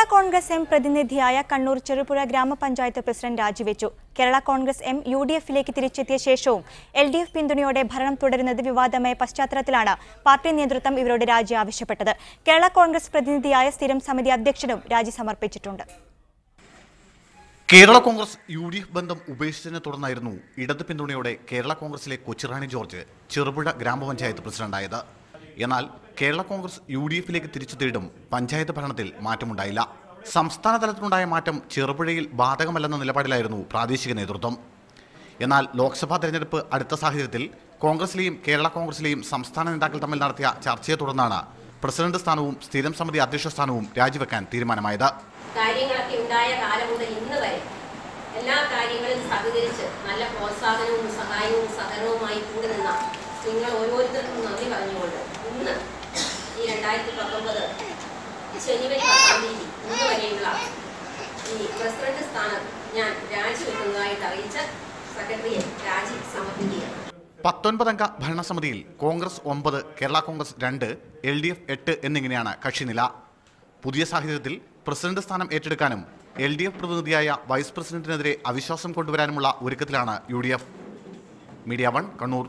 Kerala Congress M പ്രതിനിധിയായ Kannur Cherupuzha ഗ്രാമപഞ്ചായത്ത് president രാജിവെച്ചു. Kerala Congress M UDF-ലേക്ക് തിരിച്ചെത്തിയ ശേഷവും LDF പിന്തുണയോടെ ഭരണം തുടരുന്നത് വിവാദമായ പശ്ചാത്തലത്തിലാണ് പാർട്ടി നേതൃത്വം ഇവരോട് രാജി ആവശ്യപ്പെട്ടത്. കേരള കോൺഗ്രസ് പ്രതിനിധിയായ സ്ഥിരം സമിതി അധ്യക്ഷനും രാജി സമർപ്പിച്ചിട്ടുണ്ട്. കേരള കോൺഗ്രസ് UDF ബന്ധം ഉപേക്ഷിച്ചതിനെ തുടർന്നായിരുന്നു ഇടത് പിന്തുണയോടെ കേരള കോൺഗ്രസിലെ കൊച്ചിറാണി ജോർജ് ചെറുപുഴ ഗ്രാമപഞ്ചായത്ത് പ്രസിഡന്റായത്. എന്നാൽ കേരള കോൺഗ്രസ് UDF-ലേക്ക് തിരിച്ചെത്തിയിട്ടും പഞ്ചായത്ത് ഭരണത്തിൽ മാറ്റമുണ്ടായില്ല. സംസ്ഥാന തലത്തിലുണ്ടായ മാറ്റം ചെറുപുഴയിൽ ബാധകമല്ലെന്ന നിലപാടിലായിരുന്നു പ്രാദേശിക നേതൃത്വം. എന്നാൽ ലോക്സഭാ തെരഞ്ഞെടുപ്പ് അടുത്ത സാഹചര്യത്തിൽ കോൺഗ്രസിലെയും കേരള കോൺഗ്രസിലെയും സംസ്ഥാന നേതാക്കൾ തമ്മിൽ നടത്തിയ ചർച്ചയെ തുടർന്നാണ് പ്രസിഡന്റ് സ്ഥാനവും സ്ഥിരം സമിതി അധ്യക്ഷ സ്ഥാനവും രാജിവെക്കാൻ തീരുമാനമായത്. കാര്യങ്ങളൊക്കെ ഉണ്ടായ കാലം മുതൽ ഇന്ന് വരെ എല്ലാ കാര്യങ്ങളും സഹകരിച്ച് നല്ല പ്രോത്സാഹനവും സഹായവും സഹകരണവുമായി കൂടെ നിന്ന നിങ്ങൾ ഓരോരുത്തർക്കും നന്ദി പറഞ്ഞുകൊണ്ട് ഇന്ന് ഈ 2019 ജനുവരി 10 ഇന്ന് വരെയുള്ള ഈ പ്രസിഡന്റ് സ്ഥാനം ഞാൻ രാജിവെക്കുന്നതായിട്ട് അറിയിച്ച സെക്രട്ടറിയെ രാജി സമർപ്പിക്കുകയാണ്. 19 അംഗ ഭരണസമിതിയിൽ കോൺഗ്രസ് 9, കേരള കോൺഗ്രസ് 2, LDF 8 എന്നിങ്ങനെയാണ് കക്ഷിനില. പുതിയ സാഹചര്യത്തിൽ പ്രസിഡന്റ് സ്ഥാനം ഏറ്റെടുക്കാനും LDF പ്രതിനിധിയായ വൈസ് പ്രസിഡന്റിനെതിരെ അവിശ്വാസം കൊണ്ടുവരാനുമുള്ള ഒരുക്കത്തിലാണ് UDF. മീഡിയ 1 കണ്ണൂർ.